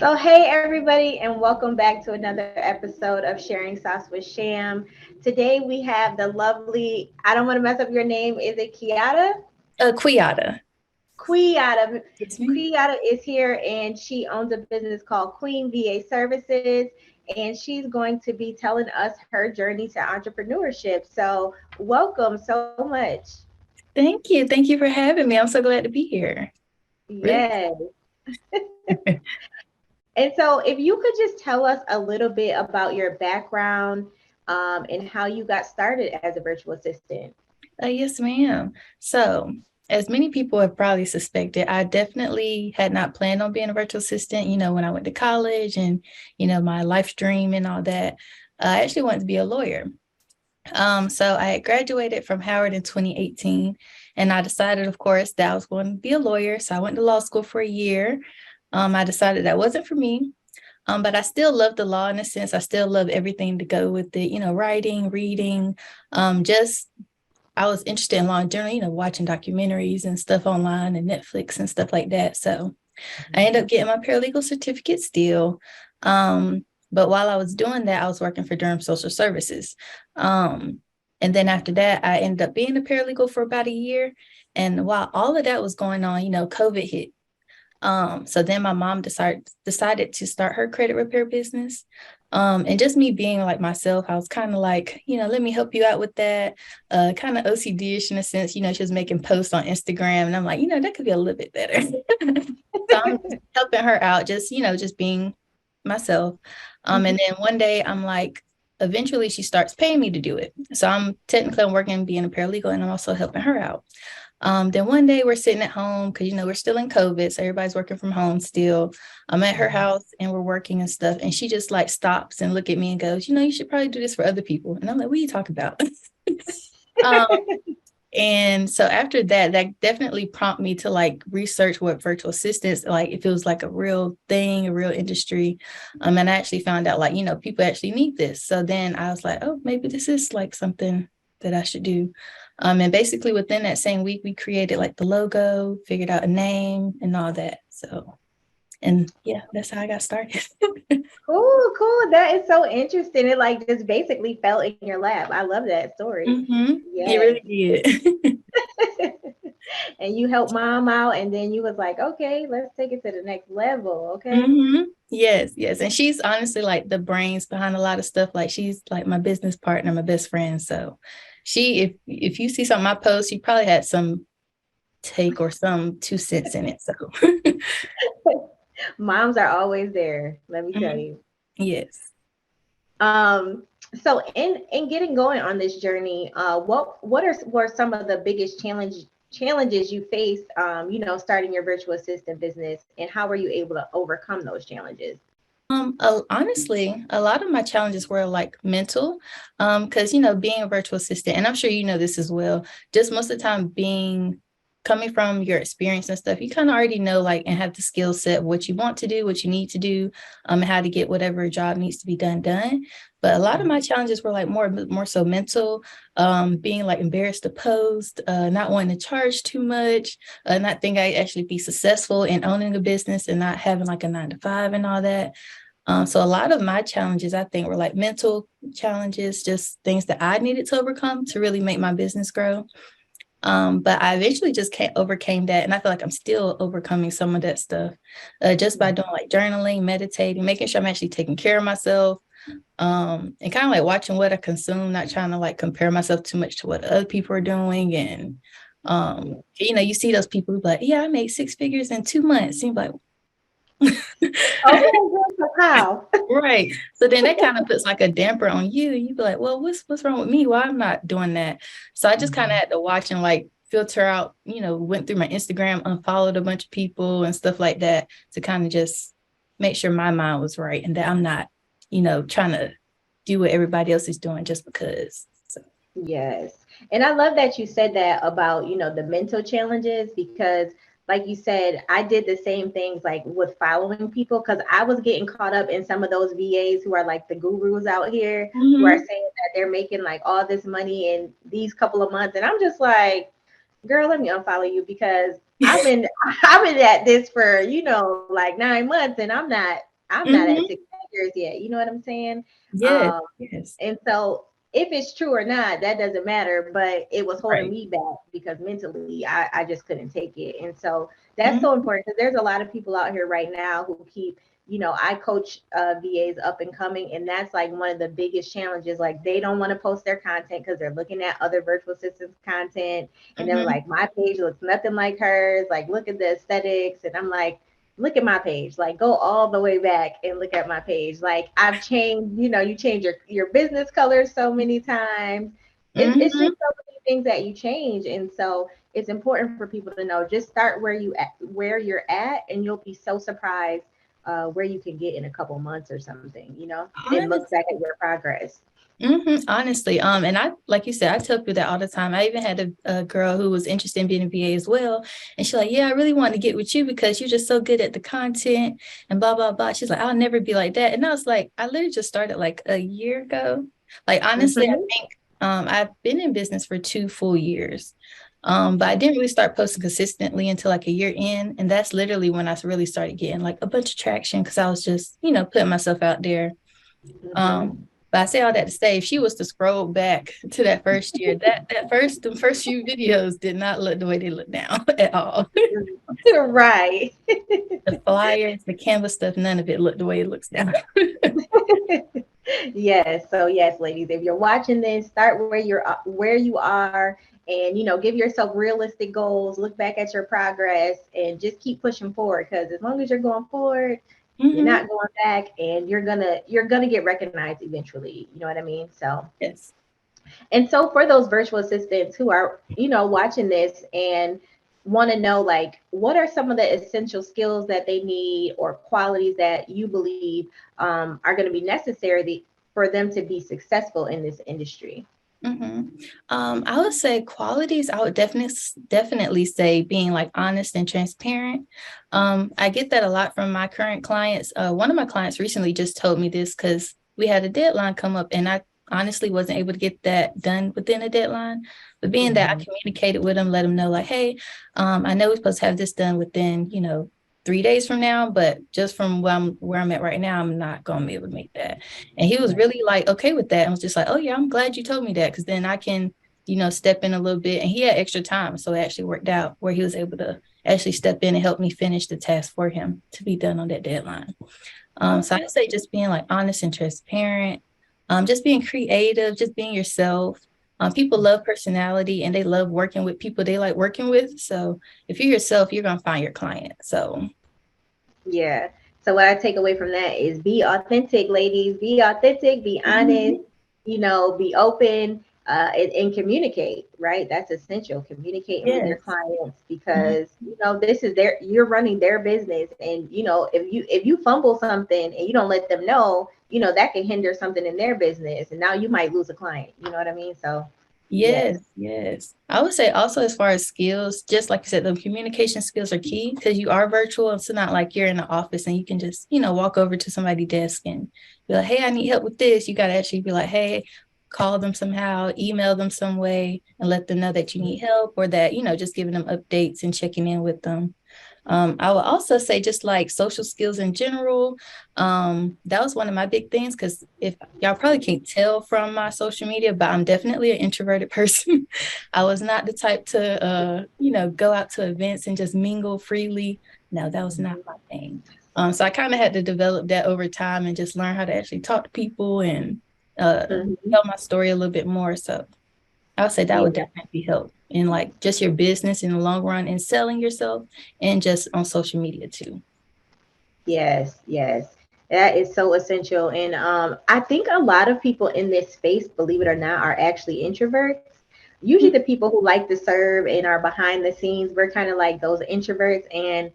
So, hey everybody, and welcome back to another episode of Sharing Sauce with Sham. Today we have the lovely, I don't want to mess up your name, is it Quiata? Quiata. Quiata. It's me. Quiata is here and she owns a business called Queen VA Services, and she's going to be telling us her journey to entrepreneurship. So, welcome so much. Thank you. Thank you for having me. I'm so glad to be here. Really. Yes. And so, if you could just tell us a little bit about your background and how you got started as a virtual assistant. Yes, ma'am. So, as many people have probably suspected, I definitely had not planned on being a virtual assistant, when I went to college and, my life's dream and all that. I actually wanted to be a lawyer. So I had graduated from Howard in 2018, and I decided, of course, that I was going to be a lawyer. So I went to law school for a year. I decided that wasn't for me. But I still love the law in a sense. I still love everything to go with it, writing, reading. Just I was interested in law in general, watching documentaries and stuff online and Netflix and stuff like that. So I ended up getting my paralegal certificate still. But while I was doing that, I was working for Durham Social Services. And then after that, I ended up being a paralegal for about a year. And while all of that was going on, COVID hit. So then my mom decided to start her credit repair business. And just me being like myself, I was kind of like, let me help you out with that. Kind of OCD-ish in a sense, she was making posts on Instagram, and I'm like, that could be a little bit better. So I'm helping her out, just being myself. And then one day I'm like, eventually she starts paying me to do it. So I'm working being a paralegal, and I'm also helping her out. Then one day we're sitting at home because, we're still in COVID. So everybody's working from home still. I'm at her house and we're working and stuff. And she just like stops and look at me and goes, you should probably do this for other people. And I'm like, what are you talking about? um, and so after that, that definitely prompted me to like research what virtual assistants, like if it was like a real thing, a real industry. And I actually found out like, people actually need this. So then I was like, oh, maybe this is like something that I should do. And basically within that same week, we created like the logo, figured out a name and all that. So, and yeah, that's how I got started. Cool, cool. That is so interesting. It like just basically fell in your lap. I love that story. It Yes. really did. And you helped mom out, and then you was like, okay, let's take it to the next level. Okay. Yes, yes. And she's honestly like the brains behind a lot of stuff. Like she's like my business partner, my best friend. So if you see something I post, she probably had some take or some 2 cents in it. So Moms are always there, let me tell mhm. you. Yes. Um, so in getting going on this journey, what were some of the biggest challenges you faced, starting your virtual assistant business, and how were you able to overcome those challenges? Honestly, a lot of my challenges were like mental, because being a virtual assistant, and I'm sure you know this as well, just most of the time coming from your experience and stuff, you kind of already know like and have the skill set of what you want to do, what you need to do, and how to get whatever job needs to be done. But a lot of my challenges were like more so mental, being like embarrassed to post, not wanting to charge too much, not think I actually be successful in owning a business and not having like a 9 to 5 and all that. So a lot of my challenges, I think, were like mental challenges, just things that I needed to overcome to really make my business grow. But I eventually just overcame that. And I feel like I'm still overcoming some of that stuff, just by doing like journaling, meditating, making sure I'm actually taking care of myself, and kind of like watching what I consume, not trying to like compare myself too much to what other people are doing. And, you see those people who be like, yeah, I made 6 figures in 2 months. And you're like, Okay, good. So how? right. So then that kind of puts like a damper on you. You'd be like, well, what's wrong with me? Why I'm not doing that? So I just kind of had to watch and like filter out, went through my Instagram, unfollowed a bunch of people and stuff like that to kind of just make sure my mind was right and that I'm not, trying to do what everybody else is doing just because. So. Yes. And I love that you said that about, the mental challenges because like you said, I did the same things like with following people because I was getting caught up in some of those VAs who are like the gurus out here who are Mm-hmm. saying that they're making like all this money in these couple of months. And I'm just like, girl, let me unfollow you because I've been I've been at this for, like 9 months and I'm not I'm not at Mm-hmm. 6 figures yet. You know what I'm saying? Yes, Um, yes. and so if it's true or not, that doesn't matter, but it was holding Right. me back because mentally I just couldn't take it. And so that's so Mm-hmm. important because there's a lot of people out here right now who keep, I coach VAs up and coming, and that's like one of the biggest challenges. Like they don't want to post their content because they're looking at other virtual assistants content, and they're Mm-hmm. like, my page looks nothing like hers. Like, look at the aesthetics, and I'm like, look at my page. Like, go all the way back and look at my page. Like, I've changed. You change your business colors so many times. It's Mm-hmm. just so many things that you change, and so it's important for people to know. Just start where you're at, and you'll be so surprised where you can get in a couple months or something, and look back at your progress. Honestly, and I, like you said, I tell people that all the time. I even had a girl who was interested in being a VA as well, and she's like, "Yeah, I really want to get with you because you're just so good at the content and blah blah blah." She's like, "I'll never be like that," and I was like, "I literally just started like a year ago." Like honestly, I Hmm. think I've been in business for 2 full years, but I didn't really start posting consistently until like a year in, and that's literally when I really started getting like a bunch of traction because I was just putting myself out there. Hmm. But I say all that to say, if she was to scroll back to that first year, the first few videos did not look the way they look now at all. Right. The flyers, the canvas stuff, none of it looked the way it looks now. Yes. So yes, ladies, if you're watching this, start where you are, and give yourself realistic goals. Look back at your progress, and just keep pushing forward. Because as long as you're going forward, you're Mm-hmm. not going back, and you're gonna get recognized eventually. You know what I mean? So. Yes. And so for those virtual assistants who are, watching this and want to know, like, what are some of the essential skills that they need or qualities that you believe are going to be necessary for them to be successful in this industry? Mm-hmm. I would say qualities. I would definitely say being like honest and transparent. I get that a lot from my current clients. One of my clients recently just told me this because we had a deadline come up, and I honestly wasn't able to get that done within a deadline. But being that I Mhm. communicated with them, let them know like, hey, I know we're supposed to have this done within 3 days from now, but just from where I'm at right now, I'm not gonna be able to make that. And he was Right. really like okay with that and was just like, oh yeah, I'm glad you told me that because then I can, step in a little bit. And he had extra time. So it actually worked out where he was able to actually step in and help me finish the task for him to be done on that deadline. So Okay. I'd say just being like honest and transparent, just being creative, just being yourself. People love personality and they love working with people they like working with. So if you're yourself, you're gonna find your client. So Yeah. So what I take away from that is be authentic, ladies. Be authentic, be honest, mhm. be open, and communicate, right? That's essential. Communicating with your Yes. clients Mhm. because this is you're running their business, and if you fumble something and you don't let them know, that can hinder something in their business, and now you might lose a client. You know what I mean? So yes. Yes, yes. I would say also as far as skills, just like you said, the communication skills are key because you are virtual. It's not like you're in the office and you can just, walk over to somebody's desk and be like, hey, I need help with this. You got to actually be like, hey, call them somehow, email them some way and let them know that you need help or that, just giving them updates and checking in with them. I would also say just like social skills in general. That was one of my big things because if y'all probably can't tell from my social media, but I'm definitely an introverted person. I was not the type to go out to events and just mingle freely. No, that was not my thing. So I kind of had to develop that over time and just learn how to actually talk to people and Mhm. tell my story a little bit more. So I would say that would Yeah. definitely help in like just your business in the long run and selling yourself and just on social media too. Yes, yes. That is so essential. And I think a lot of people in this space, believe it or not, are actually introverts. Usually the people who like to serve and are behind the scenes, we're kind of like those introverts. And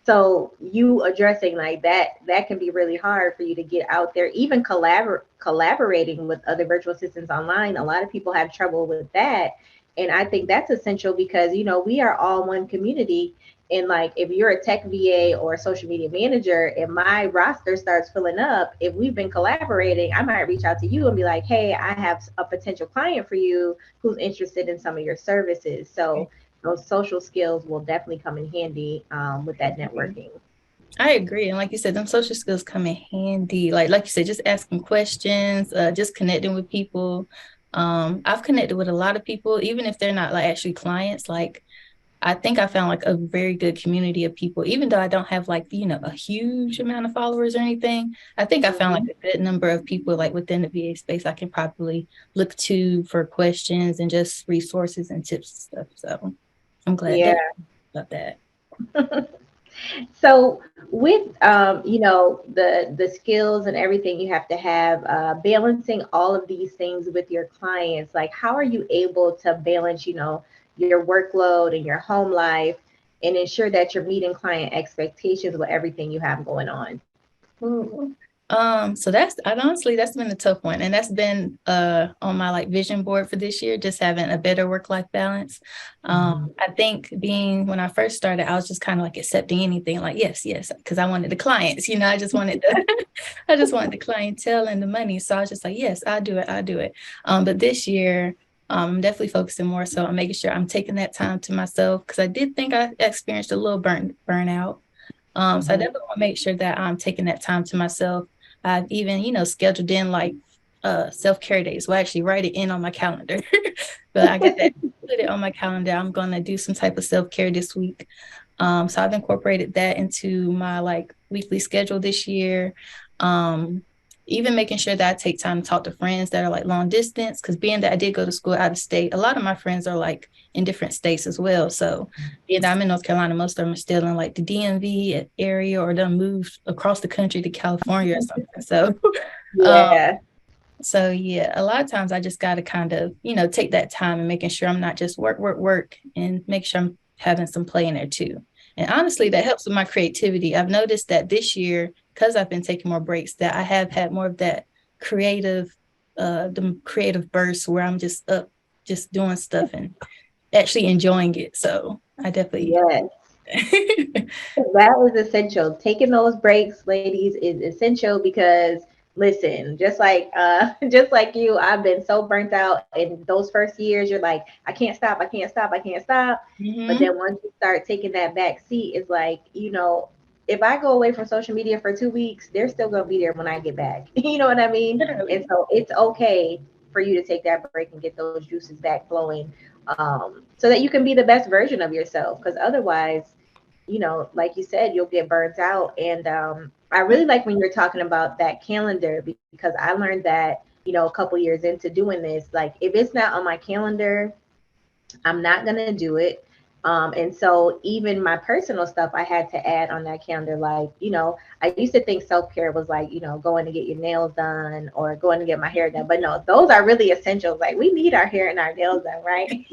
so you addressing like that can be really hard for you to get out there, even collaborating with other virtual assistants online. A lot of people have trouble with that. And I think that's essential because, we are all one community, and like, if you're a tech VA or a social media manager and my roster starts filling up, if we've been collaborating, I might reach out to you and be like, hey, I have a potential client for you who's interested in some of your services. So those social skills will definitely come in handy with that networking. I agree. And like you said, them social skills come in handy. Like you said, just asking questions, just connecting with people. I've connected with a lot of people, even if they're not like actually clients. Like I think I found like a very good community of people, even though I don't have like, a huge amount of followers or anything. I think I found like Mhm. a good number of people like within the VA space I can probably look to for questions and just resources and tips and stuff. So I'm glad Yeah. that about that. So with the skills and everything you have to have, balancing all of these things with your clients, like how are you able to balance, your workload and your home life and ensure that you're meeting client expectations with everything you have going on? Ooh. So that's been a tough one. And that's been on my like vision board for this year, just having a better work-life balance. Mhm. I think being when I first started, I was just kind of like accepting anything, like yes, yes, because I wanted the clients, I just wanted the I just wanted the clientele and the money. So I was just like, yes, I'll do it. But this year, I'm definitely focusing more so on making sure I'm taking that time to myself because I did think I experienced a little burnout. So I Mhm. definitely want to make sure that I'm taking that time to myself. I've even, scheduled in like self-care days. Well, actually write it in on my calendar. But I got that put it on my calendar. I'm gonna do some type of self-care this week. So I've incorporated that into my like weekly schedule this year. Um, Even making sure that I take time to talk to friends that are like long distance, because being that I did go to school out of state, a lot of my friends are like in different states as well. So being that I'm in North Carolina, most of them are still in like the DMV area or done moved across the country to California or something. Um, Yeah. so yeah, a lot of times I just got to kind of, take that time and making sure I'm not just work, work, work and make sure I'm having some play in there too. And honestly, that helps with my creativity. I've noticed that this year, because I've been taking more breaks, that I have had more of that creative, the creative bursts where I'm just up, just doing stuff and actually enjoying it. So I definitely. Yes. That is essential. Taking those breaks, ladies, is essential because listen, just like just like you, I've been so burnt out in those first years. You're like, I can't stop, I can't stop, I can't stop. But Mhm. then once you start taking that back seat, it's like, if I go away from social media for 2 weeks, they're still gonna be there when I get back. You know what I mean? And Literally. so it's okay for you to take that break and get those juices back flowing, so that you can be the best version of yourself. Because otherwise, like you said, you'll get burnt out. And I really like when you're talking about that calendar because I learned that, a couple years into doing this, like if it's not on my calendar, I'm not going to do it. And so even my personal stuff, I had to add on that calendar. Like, I used to think self care was like, going to get your nails done or going to get my hair done. But no, those are really essentials. Like, we need our hair and our nails done, right?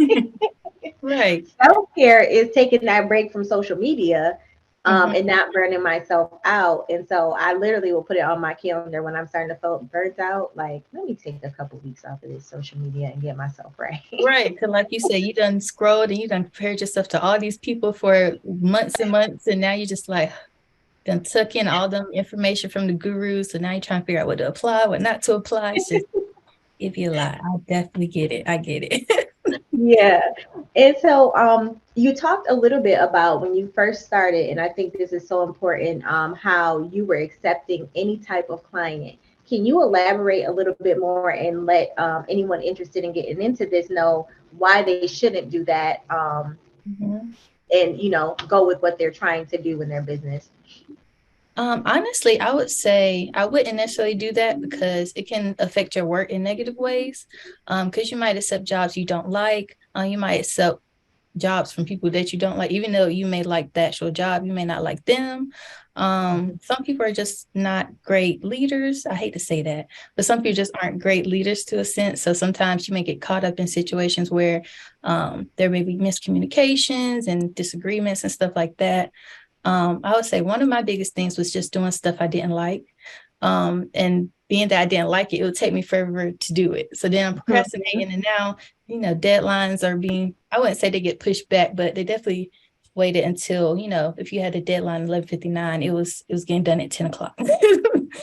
Right. Self care is taking that break from social media, Mhm. and not burning myself out. And so I literally will put it on my calendar when I'm starting to feel burnt out. Like, let me take a couple weeks off of this social media and get myself right. Right. Because like you said, you done scrolled and you done compared yourself to all these people for months and months. And now you just like done took in all the information from the gurus. So now you're trying to figure out what to apply, what not to apply. It's just if you lie. I definitely get it. I get it. Yeah. And so you talked a little bit about when you first started, and I think this is so important, how you were accepting any type of client. Can you elaborate a little bit more and let anyone interested in getting into this know why they shouldn't do that, Mhm. and go with what they're trying to do in their business? Honestly, I would say I wouldn't necessarily do that because it can affect your work in negative ways. Because you might accept jobs you don't like. You might accept jobs from people that you don't like, even though you may like the actual job, you may not like them. Some people are just not great leaders. I hate to say that, but some people just aren't great leaders to a sense. So sometimes you may get caught up in situations where there may be miscommunications and disagreements and stuff like that. I would say one of my biggest things was just doing stuff I didn't like. And being that I didn't like it, it would take me forever to do it. So then I'm Mhm. procrastinating, and now, deadlines are being, I wouldn't say they get pushed back, but they definitely waited until, if you had a deadline 11:59, it was getting done at 10 o'clock.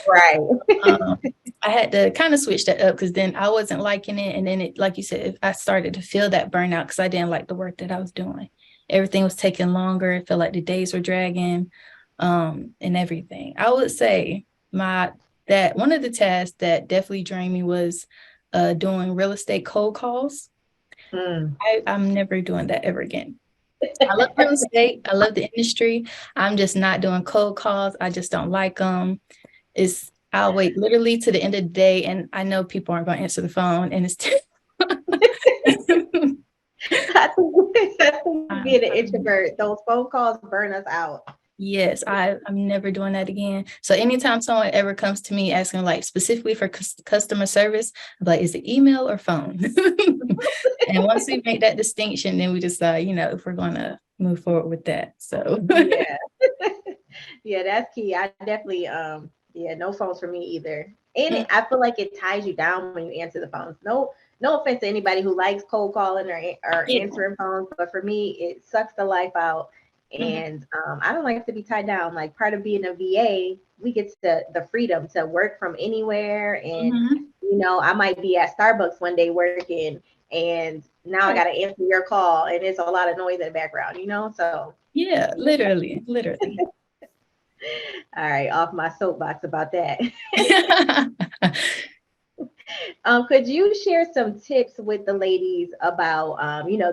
Right. um, I had to kind of switch that up because then I wasn't liking it. And then it, like you said, I started to feel that burnout because I didn't like the work that I was doing. Everything was taking longer. It felt like the days were dragging. and everything. I would say that one of the tasks that definitely drained me was doing real estate cold calls. Mm. I'm never doing that ever again. I love real estate. I love the industry. I'm just not doing cold calls. I just don't like them. I'll wait literally to the end of the day, and I know people aren't going to answer the phone, and it's That's being an um, introvert. Those phone calls burn us out. yes, I'm never doing that again. So anytime someone ever comes to me asking like specifically for customer service, I'm like, is it email or phone? And once we make that distinction, then we decide, if we're going to move forward with that. So Yeah. Yeah, that's key. I definitely yeah, no phones for me either. And I feel like it ties you down when you answer the phones. No offense to anybody who likes cold calling or yeah. answering phones, but for me it sucks the life out. Mhm. And I don't like to be tied down. Like part of being a VA, we get the freedom to work from anywhere. And Mhm. I might be at Starbucks one day working, and now I Right. got to answer your call, and it's a lot of noise in the background. So Yeah, literally, literally. all right, off my soapbox about that. Could you share some tips with the ladies about,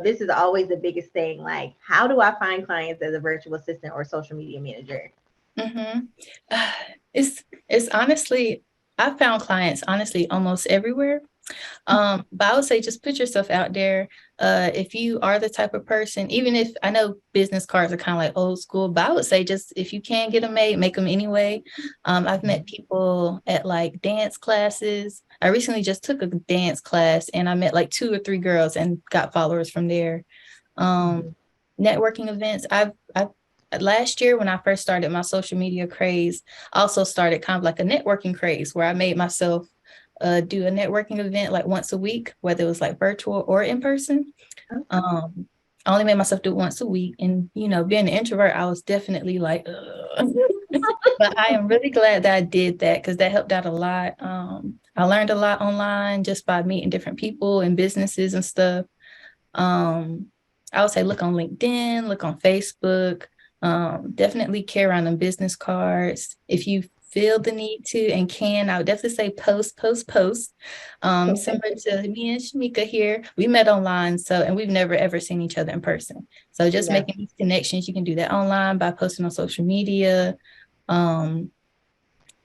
this is always the biggest thing, like how do I find clients as a virtual assistant or social media manager? Mhm. Uh, it's honestly, I've found clients honestly almost everywhere. But I would say just put yourself out there. If you are the type of person, even if I know business cards are kind of like old school, but I would say just if you can get them made, make them anyway. I've met people at like dance classes. I recently just took a dance class and I met like 2 or 3 girls and got followers from there. Um, Mhm. Networking events. I've last year when I first started my social media craze, I also started kind of like a networking craze where I made myself do a networking event like once a week, whether it was like virtual or in person. Um, I only made myself do it once a week. And, being an introvert, I was definitely like, ugh. But I am really glad that I did that because that helped out a lot. I learned a lot online just by meeting different people and businesses and stuff. Um, I would say look on LinkedIn, look on Facebook. Definitely carry around them business cards. If you feel the need to and can, I would definitely say post, post, post. Similar to me and Shamika here, we met online, and we've never ever seen each other in person. So just Yeah. making these connections, you can do that online by posting on social media. Um,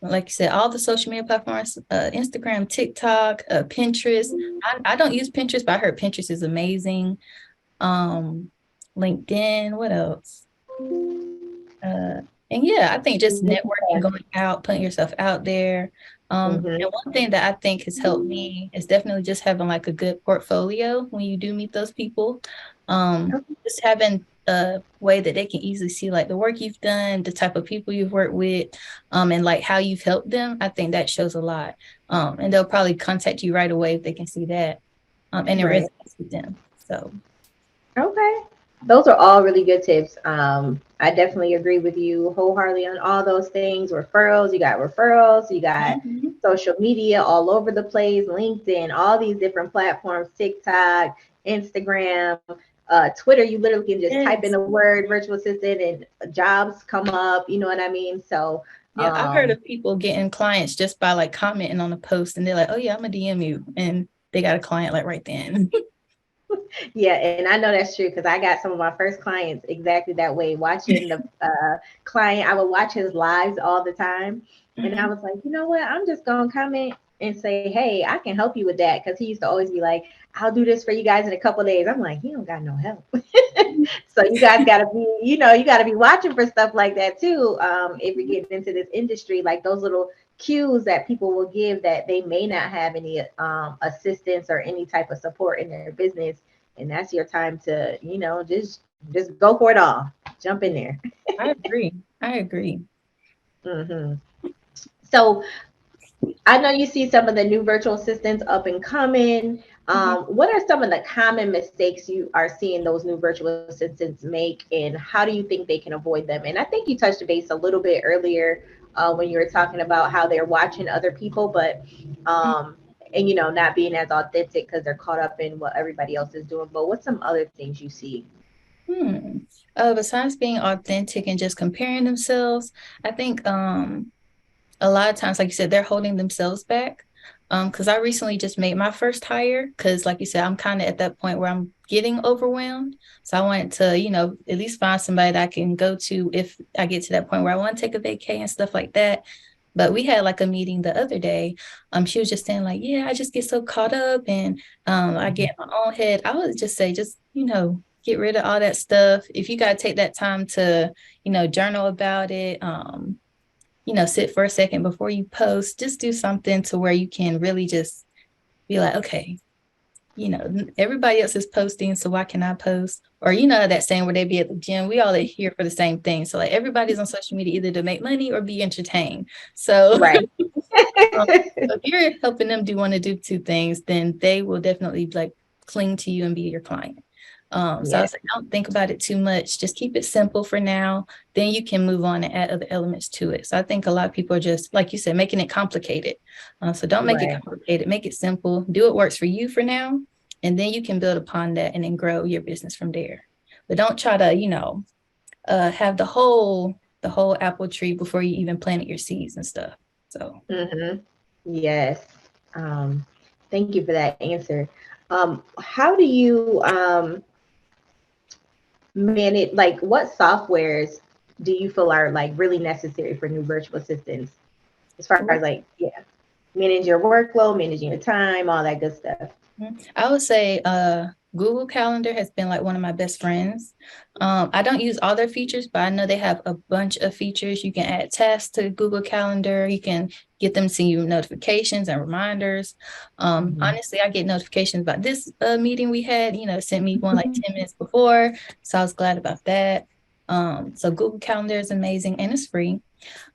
like you said, all the social media platforms, Instagram, TikTok, Pinterest. I don't use Pinterest, but I heard Pinterest is amazing. Um, LinkedIn, what else? And yeah, I think just networking, going out, putting yourself out there. Mm-hmm. And one thing that I think has helped me is definitely just having like a good portfolio when you do meet those people. Just having a way that they can easily see like the work you've done, the type of people you've worked with, and like how you've helped them. I think that shows a lot. And they'll probably contact you right away if they can see that. And it Right. resonates with them. So Okay. Those are all really good tips. I definitely agree with you wholeheartedly on all those things. Referrals, you got mhm. social media all over the place, LinkedIn, all these different platforms, TikTok, Instagram, Twitter. You literally can just type in Yes. the word virtual assistant and jobs come up. You know what I mean? So, Yeah, I've heard of people getting clients just by like commenting on a post and they're like, oh yeah, I'm a DM you. And they got a client like right then. yeah, and I know that's true because I got some of my first clients exactly that way. Watching the client, I would watch his lives all the time, and I Mhm. was like, you know what? I'm just gonna comment and say, hey, I can help you with that because he used to always be like, I'll do this for you guys in a couple of days. I'm like, he don't got no help. So you guys got to be, you got to be watching for stuff like that too. If you're getting into this industry, like those little cues that people will give that they may not have any assistance or any type of support in their business, and that's your time to just go for it all, jump in there. I agree. I agree. Hmm. So I know you see some of the new virtual assistants up and coming. Mhm. What are some of the common mistakes you are seeing those new virtual assistants make, and how do you think they can avoid them? And I think you touched base a little bit earlier when you were talking about how they're watching other people, but and not being as authentic because they're caught up in what everybody else is doing. But what's some other things you see? Hmm. Besides being authentic and just comparing themselves, I think a lot of times, like you said, they're holding themselves back. Because I recently just made my first hire, because like you said, I'm kind of at that point where I'm getting overwhelmed. So I wanted to, at least find somebody that I can go to if I get to that point where I want to take a vacay and stuff like that. But we had like a meeting the other day. She was just saying, like, yeah, I just get so caught up and I get in my own head. I would just say, just, get rid of all that stuff. If you gotta take that time to, journal about it, sit for a second before you post, just do something to where you can really just be like, okay, everybody else is posting, so why can I post? Or that saying where they be at the gym, we all are here for the same thing. So like everybody's on social media either to make money or be entertained. So Right. if you're helping them want to do two things, then they will definitely like cling to you and be your client. So I Yeah. was like, don't think about it too much. Just keep it simple for now. Then you can move on and add other elements to it. So I think a lot of people are just, like you said, making it complicated. So don't make it Right. complicated. Make it simple. Do what works for you for now, and then you can build upon that and then grow your business from there. But don't try to, have the whole apple tree before you even planted your seeds and stuff. So. Hmm. Yes. Um, Thank you for that answer. How do you manage, like, what softwares do you feel are like really necessary for new virtual assistants? As far as like, yeah, manage your workflow, managing your time, all that good stuff. I would say Google Calendar has been like one of my best friends. I don't use all their features, but I know they have a bunch of features. You can add tasks to Google Calendar. You can get them to send you notifications and reminders. Hmm. Honestly, I get notifications about this meeting we had, sent me one like 10 minutes before. So I was glad about that. So Google Calendar is amazing and it's free.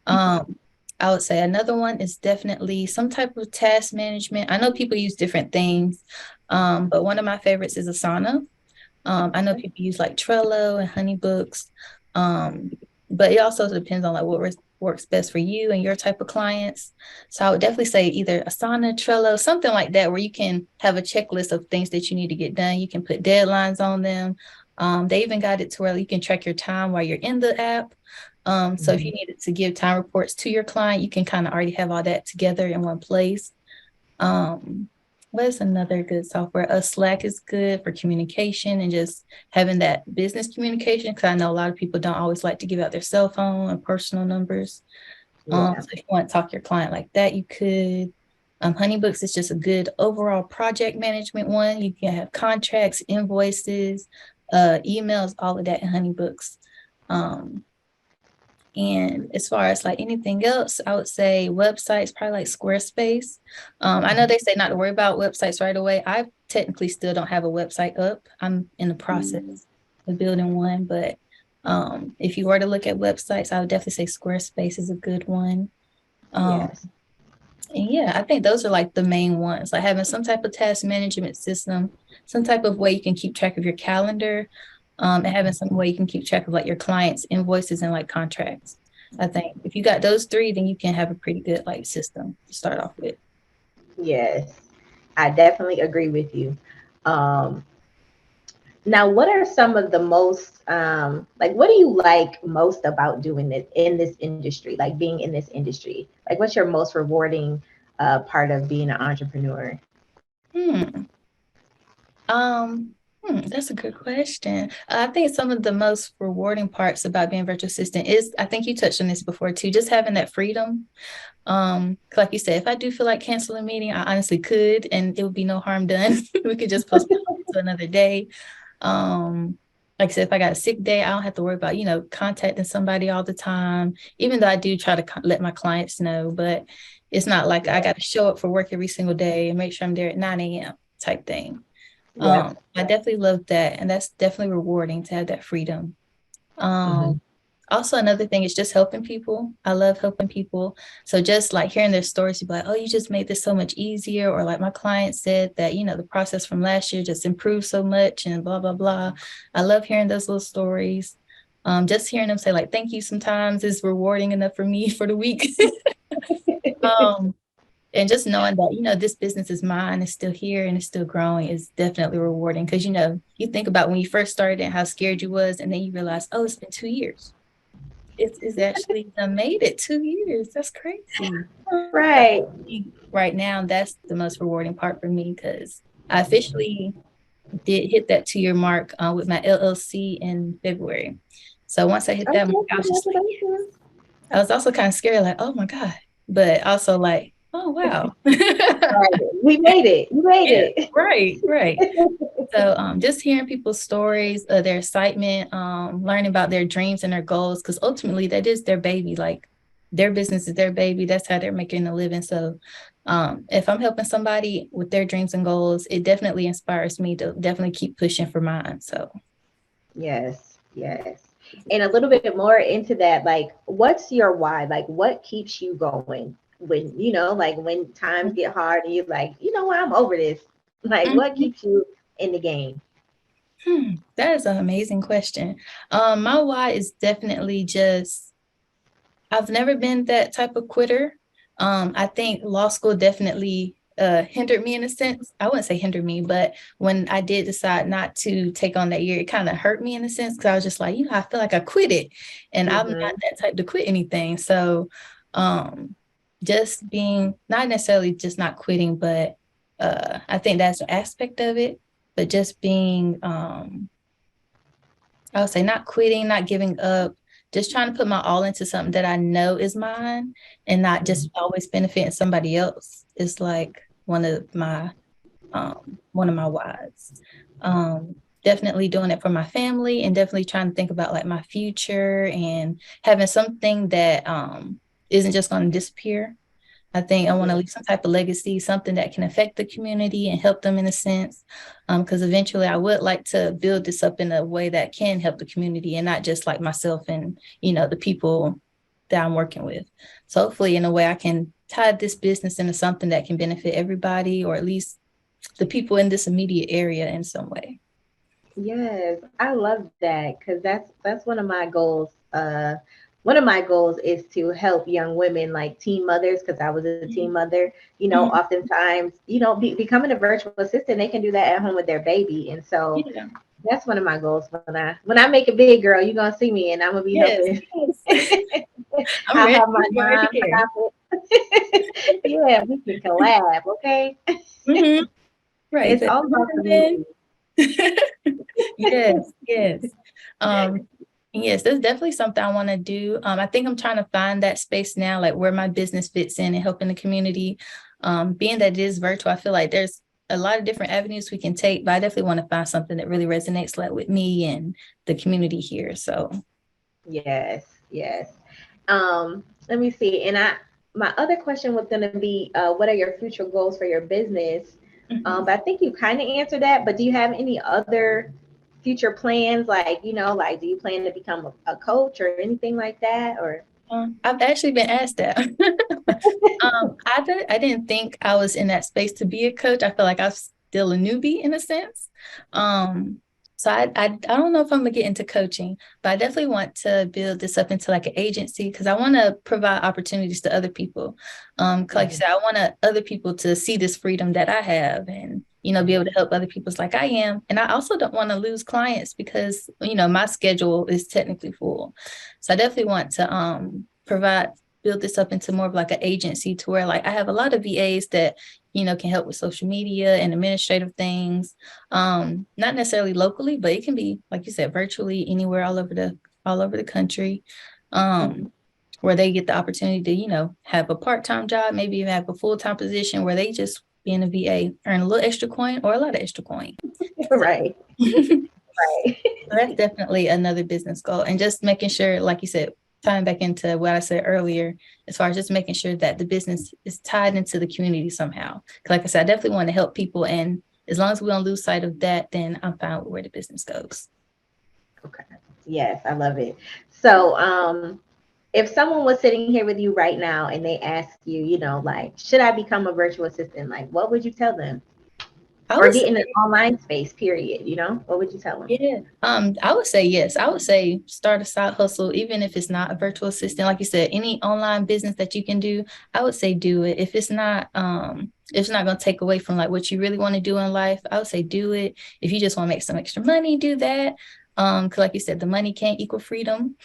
Um, I would say another one is definitely some type of task management. I know people use different things, but one of my favorites is Asana. I know people use like Trello and Honeybooks, um, but it also depends on like what works best for you and your type of clients. So I would definitely say either Asana, Trello, something like that, where you can have a checklist of things that you need to get done. You can put deadlines on them. They even got it to where you can track your time while you're in the app. So if Hmm. you needed to give time reports to your client, you can kind of already have all that together in one place. Um, what's another good software? Slack is good for communication and just having that business communication. Because I know a lot of people don't always like to give out their cell phone and personal numbers. Yeah. So if you want to talk to your client like that, you could. Honeybooks is just a good overall project management one. You can have contracts, invoices, emails, all of that in Honeybooks. Um, and as far as like anything else, I would say websites, probably like Squarespace. I know they say not to worry about websites right away. I technically still don't have a website up. I'm in the process of building one, but if you were to look at websites, I would definitely say Squarespace is a good one. Um, Yes. and yeah, I think those are like the main ones, like having some type of task management system, some type of way you can keep track of your calendar, and having some way you can keep track of like your clients' invoices and like contracts. I think if you got those three, then you can have a pretty good like system to start off with. Yes. I definitely agree with you. Um, Now, what are some of the most like what do you like most about doing this in this industry, like being in this industry? Like what's your most rewarding part of being an entrepreneur? Hmm. That's a good question. I think some of the most rewarding parts about being virtual assistant is, I think you touched on this before too, just having that freedom. Like you said, if I do feel like canceling a meeting, I honestly could, and it would be no harm done. We could just postpone it to another day. Um, like I said, if I got a sick day, I don't have to worry about, contacting somebody all the time, even though I do try to let my clients know, but it's not like I Yeah. got to show up for work every single day and make sure I'm there at 9 a.m. type thing. Yep. I definitely love that. And that's definitely rewarding to have that freedom. Um, Hmm. Also, another thing is just helping people. I love helping people. So just like hearing their stories, you'd be like, oh, you just made this so much easier. Or like my client said that, the process from last year just improved so much and blah, blah, blah. I love hearing those little stories. Just hearing them say like, thank you sometimes is rewarding enough for me for the week. um, And just knowing that, this business is mine, it's still here and it's still growing is definitely rewarding. Because, you think about when you first started and how scared you was, and then you realize, oh, it's been 2 years. It's actually made it 2 years. That's crazy. Right. Right now, that's the most rewarding part for me because I officially did hit that 2-year mark with my LLC in February. So once I hit that mark, Okay, I was just like, congratulations. I was also kind of scared, like, oh my God, but also like, oh wow. Right. We made it. You made Yeah, it. right, right. So just hearing people's stories, their excitement, learning about their dreams and their goals, because ultimately that is their baby. Like their business is their baby. That's how they're making a living. So if I'm helping somebody with their dreams and goals, it definitely inspires me to definitely keep pushing for mine. So Yes, yes. And a little bit more into that, like, what's your why? Like, what keeps you going when, like when times get hard and you're like, you know what, I'm over this. Like, what Mhm. keeps you in the game? That is an amazing question. My why is definitely just I've never been that type of quitter. I think law school definitely hindered me in a sense. I wouldn't say hindered me, but when I did decide not to take on that year, it kind of hurt me in a sense because I was just like, I feel like I quit it, and I'm not Mm-hmm. that type to quit anything. So, just being not necessarily just not quitting, but I think that's an aspect of it. But just being I would say not quitting, not giving up, just trying to put my all into something that I know is mine and not just always benefiting somebody else is like one of my whys. Definitely doing it for my family and definitely trying to think about like my future and having something that isn't just going to disappear. I think I want to leave some type of legacy, something that can affect the community and help them in a sense. Because eventually I would like to build this up in a way that can help the community and not just like myself and, the people that I'm working with. So hopefully in a way I can tie this business into something that can benefit everybody or at least the people in this immediate area in some way. Yes, I love that because that's one of my goals. One of my goals is to help young women like teen mothers because I was a teen mother. Mhm. Oftentimes, becoming a virtual assistant, they can do that at home with their baby, and so Yeah. that's one of my goals. When I make it big, girl, you're gonna see me, and I'm gonna be Yes. helping. Yes. I'm I'll ready. have my I'm right here. nonprofit. Yeah, we can collab. Okay, Mhm. Right. it's all about community. Yes, yes. Um, yes, that's definitely something I want to do. I think I'm trying to find that space now, like where my business fits in and helping the community. Being that it is virtual, I feel like there's a lot of different avenues we can take, but I definitely want to find something that really resonates like with me and the community here. So Yes, yes. Let me see. And my other question was going to be, what are your future goals for your business? mhm. But I think you kind of answered that. But do you have any other future plans? Like, like, do you plan to become a coach or anything like that? Or I've actually been asked that. I didn't think I was in that space to be a coach. I feel like I'm still a newbie in a sense. So I don't know if I'm gonna get into coaching, but I definitely want to build this up into like an agency because I want to provide opportunities to other people. Like I Mhm. said, I want other people to see this freedom that I have and be able to help other people like I am. And I also don't want to lose clients because my schedule is technically full. So I definitely want to provide build this up into more of like an agency to where like I have a lot of VAs that can help with social media and administrative things. Not necessarily locally, but it can be like you said virtually anywhere all over the country. Mhm. Where they get the opportunity to have a part-time job, maybe even have a full-time position where they just being a VA earn a little extra coin or a lot of extra coin. So Right, right. so that's definitely another business goal. And just making sure, like you said, tying back into what I said earlier, as far as just making sure that the business is tied into the community somehow. Like I said, I definitely want to help people. And as long as we don't lose sight of that, then I'm fine with where the business goes. Okay. Yes, I love it. So, if someone was sitting here with you right now and they ask you, like, should I become a virtual assistant? Like, what would you tell them? I or would get in an say, online space, period? What would you tell them? yeah. I would say yes. I would say start a side hustle, even if it's not a virtual assistant. Like you said, any online business that you can do, I would say do it. If it's not gonna take away from like what you really want to do in life, I would say do it. If you just want to make some extra money, do that. Because like you said, the money can't equal freedom.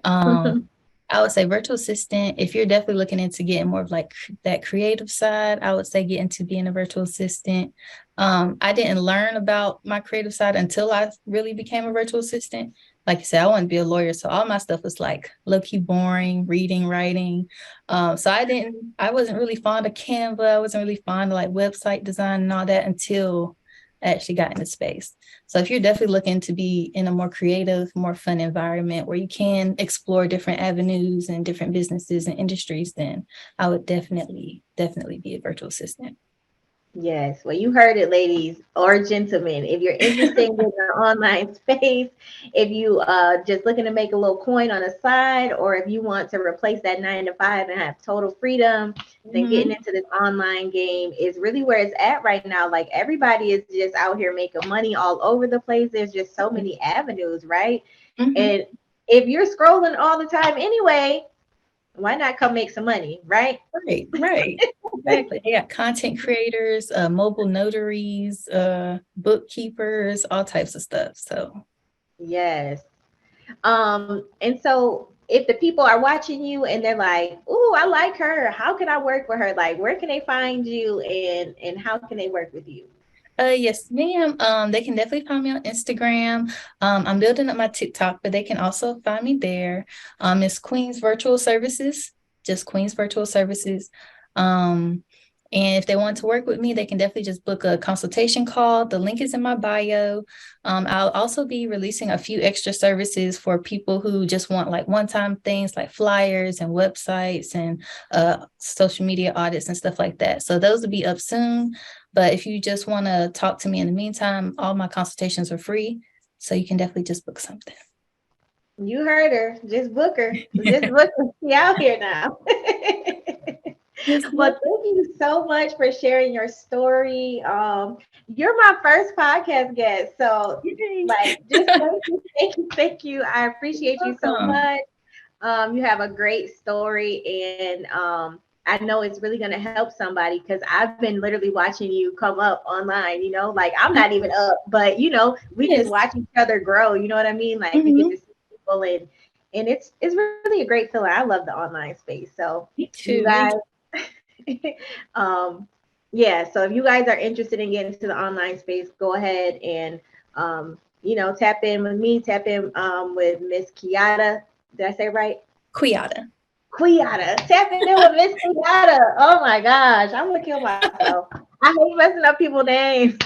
Um, I would say virtual assistant, if you're definitely looking into getting more of like that creative side, I would say get into being a virtual assistant. I didn't learn about my creative side until I really became a virtual assistant. Like I said, I wanted to be a lawyer. So all my stuff was like low-key boring, reading, writing. So I wasn't really fond of Canva. I wasn't really fond of like website design and all that until I actually got into space. So if you're definitely looking to be in a more creative, more fun environment where you can explore different avenues and different businesses and industries, then I would definitely be a virtual assistant. Yes, well, you heard it, ladies or gentlemen. If you're interested in the online space, if you just looking to make a little coin on the side, or if you want to replace that 9 to 5 and have total freedom, then getting into this online game is really where it's at right now. Like everybody is just out here making money all over the place. There's just so many avenues, right? Mm-hmm. And if you're scrolling all the time anyway, why not come make some money, right? Right. Exactly. They got content creators, mobile notaries, bookkeepers, all types of stuff. So Yes. And so if the people are watching you and they're like, "Ooh, I like her. How can I work with her?" Like, where can they find you and how can they work with you? yes, ma'am. They can definitely find me on Instagram. I'm building up my TikTok, but they can also find me there. It's Queens Virtual Services, just Queens Virtual Services. Um, and if they want to work with me, they can definitely just book a consultation call. The link is in my bio. I'll also be releasing a few extra services for people who just want like one-time things like flyers and websites and social media audits and stuff like that. So those will be up soon. But if you just want to talk to me in the meantime, all my consultations are free. So you can definitely just book something. You heard her. Just book her. Just book her. She out here now. Yes, Well, thank you so much for sharing your story. You're my first podcast guest. So, yay. like, just thank you, thank you, thank you. I appreciate you so Welcome. much. You have a great story, and I know it's really going to help somebody because I've been literally watching you come up online. Like I'm not even up, but we just Yes. watch each other grow. You know what I mean? Like we get Mhm. to see people, and it's really a great feeling. I love the online space. So Me you too. guys, um, yeah. So if you guys are interested in getting to the online space, go ahead and tap in with me. Tap in with Miss Quiata. Did I say it right? Quiata. Quiata. Tapping in with Miss Quiata. Oh my gosh. I'm gonna kill myself. I hate messing up people's names.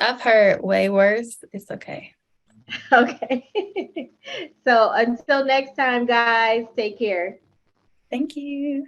I've heard way worse. It's okay. Okay. So until next time, guys, take care. Thank you.